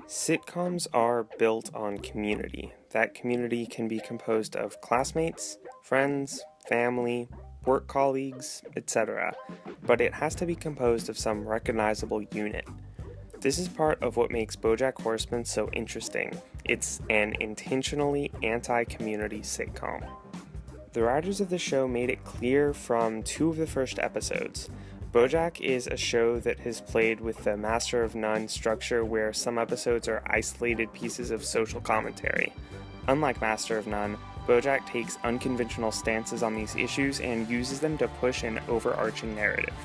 Sitcoms are built on community. That community can be composed of classmates, friends, family, work colleagues, etc. But it has to be composed of some recognizable unit. This is part of what makes BoJack Horseman so interesting. It's an intentionally anti-community sitcom. The writers of the show made it clear from 2 of the first episodes. BoJack is a show that has played with the Master of None structure where some episodes are isolated pieces of social commentary. Unlike Master of None, BoJack takes unconventional stances on these issues and uses them to push an overarching narrative.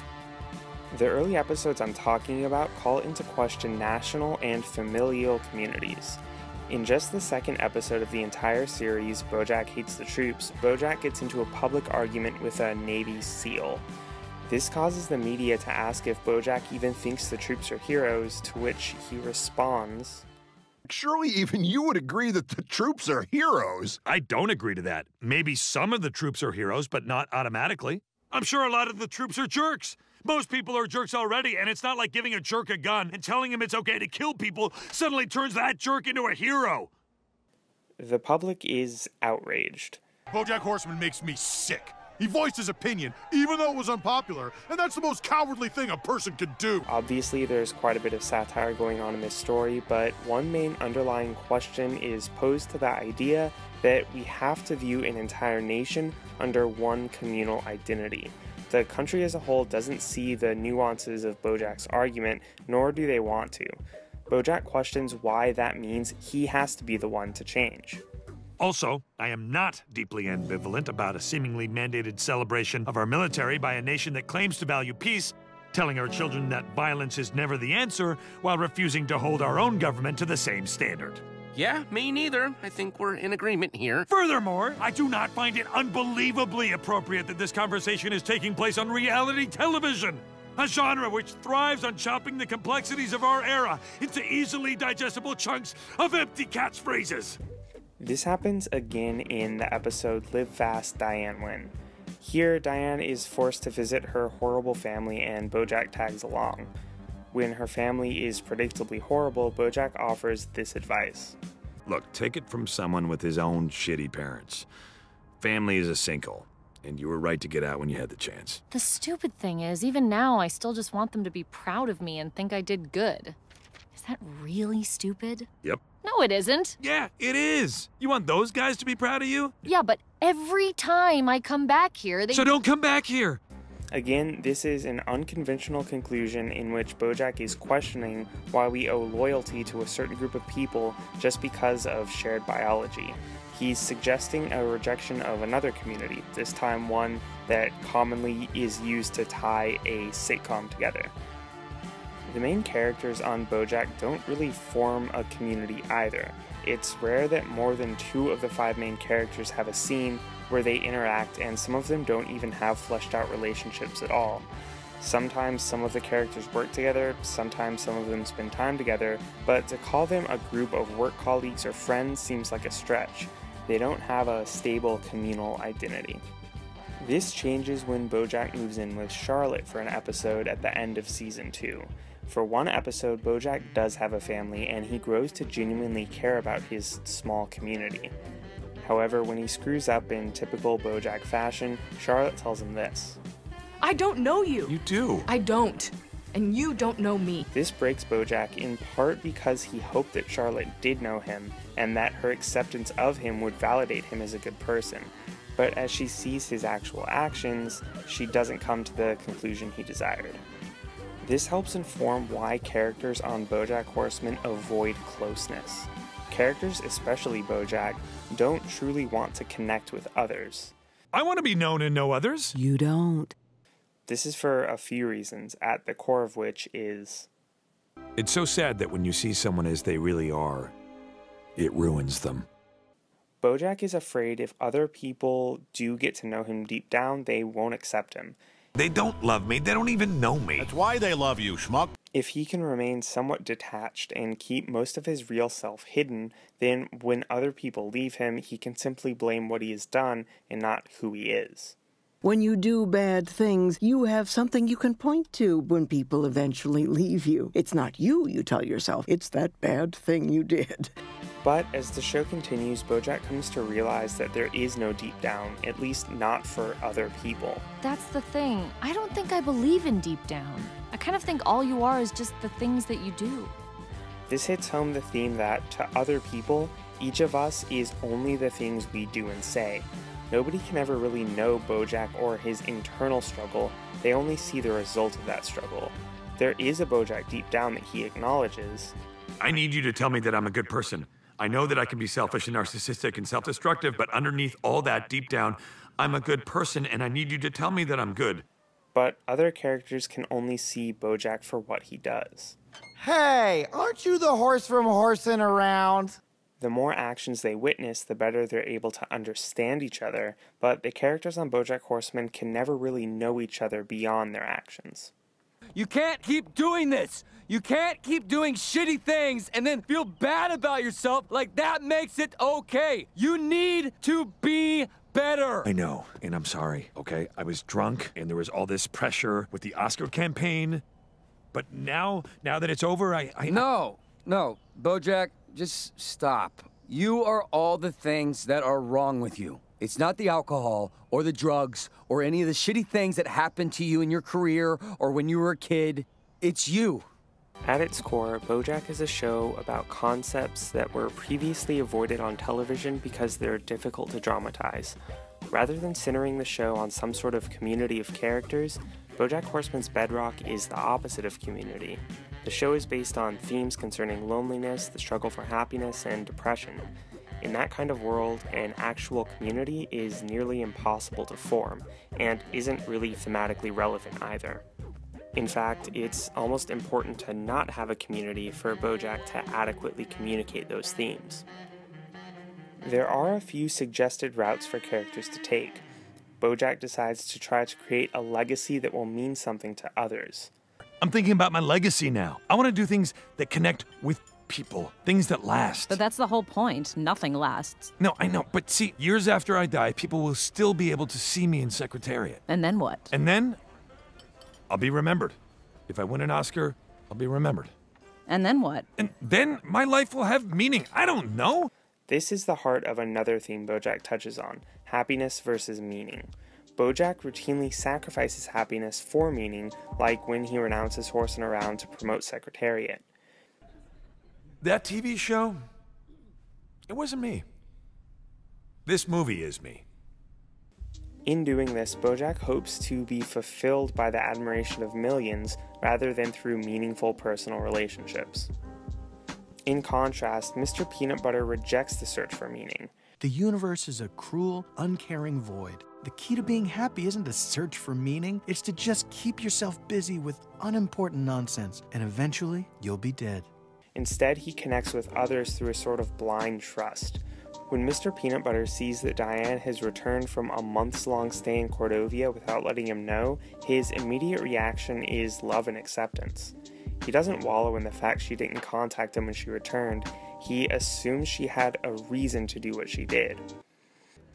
The early episodes I'm talking about call into question national and familial communities. In just the second episode of the entire series, BoJack Hates the Troops, BoJack gets into a public argument with a Navy SEAL. This causes the media to ask if BoJack even thinks the troops are heroes, to which he responds, "Surely even you would agree that the troops are heroes." I don't agree to that. Maybe some of the troops are heroes, but not automatically. I'm sure a lot of the troops are jerks. Most people are jerks already, and it's not like giving a jerk a gun and telling him it's okay to kill people suddenly turns that jerk into a hero. The public is outraged. BoJack Horseman makes me sick. He voiced his opinion, even though it was unpopular, and that's the most cowardly thing a person could do. Obviously, there's quite a bit of satire going on in this story, but one main underlying question is posed to the idea that we have to view an entire nation under one communal identity. The country as a whole doesn't see the nuances of BoJack's argument, nor do they want to. BoJack questions why that means he has to be the one to change. Also, I am not deeply ambivalent about a seemingly mandated celebration of our military by a nation that claims to value peace, telling our children that violence is never the answer, while refusing to hold our own government to the same standard. Yeah, me neither. I think we're in agreement here. Furthermore, I do not find it unbelievably appropriate that this conversation is taking place on reality television, a genre which thrives on chopping the complexities of our era into easily digestible chunks of empty catchphrases. This happens again in the episode Live Fast, Diane Win. Here, Diane is forced to visit her horrible family and BoJack tags along. When her family is predictably horrible, BoJack offers this advice. Look, take it from someone with his own shitty parents. Family is a sinkhole, and you were right to get out when you had the chance. The stupid thing is, even now, I still just want them to be proud of me and think I did good. Is that really stupid? Yep. No, it isn't. Yeah, it is. You want those guys to be proud of you? Yeah, but every time I come back here, they— So don't come back here! Again, this is an unconventional conclusion in which BoJack is questioning why we owe loyalty to a certain group of people just because of shared biology. He's suggesting a rejection of another community, this time one that commonly is used to tie a sitcom together. The main characters on BoJack don't really form a community either. It's rare that more than 2 of the 5 main characters have a scene where they interact, and some of them don't even have fleshed out relationships at all. Sometimes some of the characters work together, sometimes some of them spend time together, but to call them a group of work colleagues or friends seems like a stretch. They don't have a stable communal identity. This changes when BoJack moves in with Charlotte for an episode at the end of season 2. For one episode, BoJack does have a family, and he grows to genuinely care about his small community. However, when he screws up in typical BoJack fashion, Charlotte tells him this. I don't know you. You do. I don't. And you don't know me. This breaks BoJack in part because he hoped that Charlotte did know him, and that her acceptance of him would validate him as a good person. But as she sees his actual actions, she doesn't come to the conclusion he desired. This helps inform why characters on BoJack Horseman avoid closeness. Characters, especially BoJack, don't truly want to connect with others. I want to be known and know others. You don't. This is for a few reasons, at the core of which is... It's so sad that when you see someone as they really are, it ruins them. BoJack is afraid if other people do get to know him deep down, they won't accept him. They don't love me. They don't even know me. That's why they love you, schmuck. If he can remain somewhat detached and keep most of his real self hidden, then when other people leave him, he can simply blame what he has done and not who he is. When you do bad things, you have something you can point to when people eventually leave you. It's not you tell yourself, it's that bad thing you did. But as the show continues, BoJack comes to realize that there is no deep down, at least not for other people. That's the thing. I don't think I believe in deep down. I kind of think all you are is just the things that you do. This hits home the theme that, to other people, each of us is only the things we do and say. Nobody can ever really know BoJack or his internal struggle, they only see the result of that struggle. There is a BoJack deep down that he acknowledges. I need you to tell me that I'm a good person. I know that I can be selfish and narcissistic and self-destructive, but underneath all that, deep down, I'm a good person, and I need you to tell me that I'm good. But other characters can only see BoJack for what he does. Hey, aren't you the horse from horsing around? The more actions they witness, the better they're able to understand each other, but the characters on BoJack Horseman can never really know each other beyond their actions. You can't keep doing this! You can't keep doing shitty things and then feel bad about yourself like that makes it okay. You need to be better. I know, and I'm sorry, okay? I was drunk, and there was all this pressure with the Oscar campaign. But now that it's over, No, BoJack, just stop. You are all the things that are wrong with you. It's not the alcohol, or the drugs, or any of the shitty things that happened to you in your career, or when you were a kid. It's you. At its core, BoJack is a show about concepts that were previously avoided on television because they're difficult to dramatize. Rather than centering the show on some sort of community of characters, BoJack Horseman's bedrock is the opposite of community. The show is based on themes concerning loneliness, the struggle for happiness, and depression. In that kind of world, an actual community is nearly impossible to form, and isn't really thematically relevant either. In fact, it's almost important to not have a community for BoJack to adequately communicate those themes. There are a few suggested routes for characters to take. BoJack decides to try to create a legacy that will mean something to others. I'm thinking about my legacy now. I want to do things that connect with people, things that last. But that's the whole point. Nothing lasts. No, I know, but see, years after I die, people will still be able to see me in Secretariat. And then what? And then I'll be remembered. If I win an Oscar, I'll be remembered. And then what? And then my life will have meaning. I don't know. This is the heart of another theme BoJack touches on, happiness versus meaning. BoJack routinely sacrifices happiness for meaning, like when he renounces horsing around to promote Secretariat. That TV show, it wasn't me. This movie is me. In doing this, BoJack hopes to be fulfilled by the admiration of millions rather than through meaningful personal relationships. In contrast, Mr. Peanut Butter rejects the search for meaning. The universe is a cruel, uncaring void. The key to being happy isn't to search for meaning, it's to just keep yourself busy with unimportant nonsense, and eventually you'll be dead. Instead, he connects with others through a sort of blind trust. When Mr. Peanut Butter sees that Diane has returned from a months-long stay in Cordovia without letting him know, his immediate reaction is love and acceptance. He doesn't wallow in the fact she didn't contact him when she returned. He assumes she had a reason to do what she did.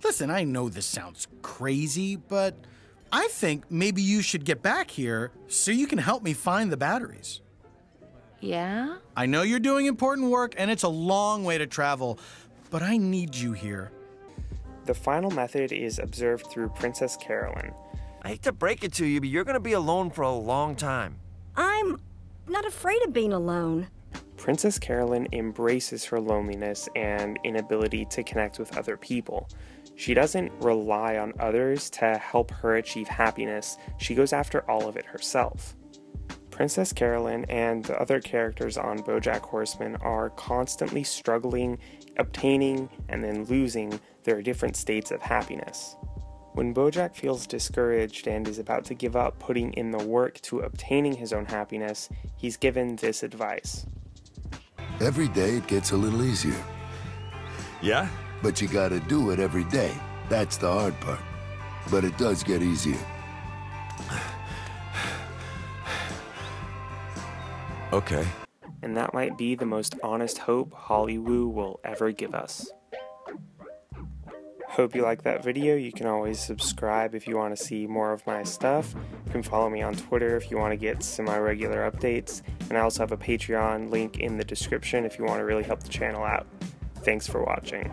Listen, I know this sounds crazy, but I think maybe you should get back here so you can help me find the batteries. Yeah? I know you're doing important work and it's a long way to travel, but I need you here. The final method is observed through Princess Carolyn. I hate to break it to you, but you're gonna be alone for a long time. I'm not afraid of being alone. Princess Carolyn embraces her loneliness and inability to connect with other people. She doesn't rely on others to help her achieve happiness, she goes after all of it herself. Princess Carolyn and the other characters on BoJack Horseman are constantly struggling, obtaining, and then losing their different states of happiness. When BoJack feels discouraged and is about to give up putting in the work to obtaining his own happiness, he's given this advice. Every day it gets a little easier. Yeah? But you gotta do it every day. That's the hard part. But it does get easier. Okay. And that might be the most honest hope Hollywood will ever give us. Hope you liked that video. You can always subscribe if you want to see more of my stuff. You can follow me on Twitter if you want to get semi-regular updates. And I also have a Patreon link in the description if you want to really help the channel out. Thanks for watching.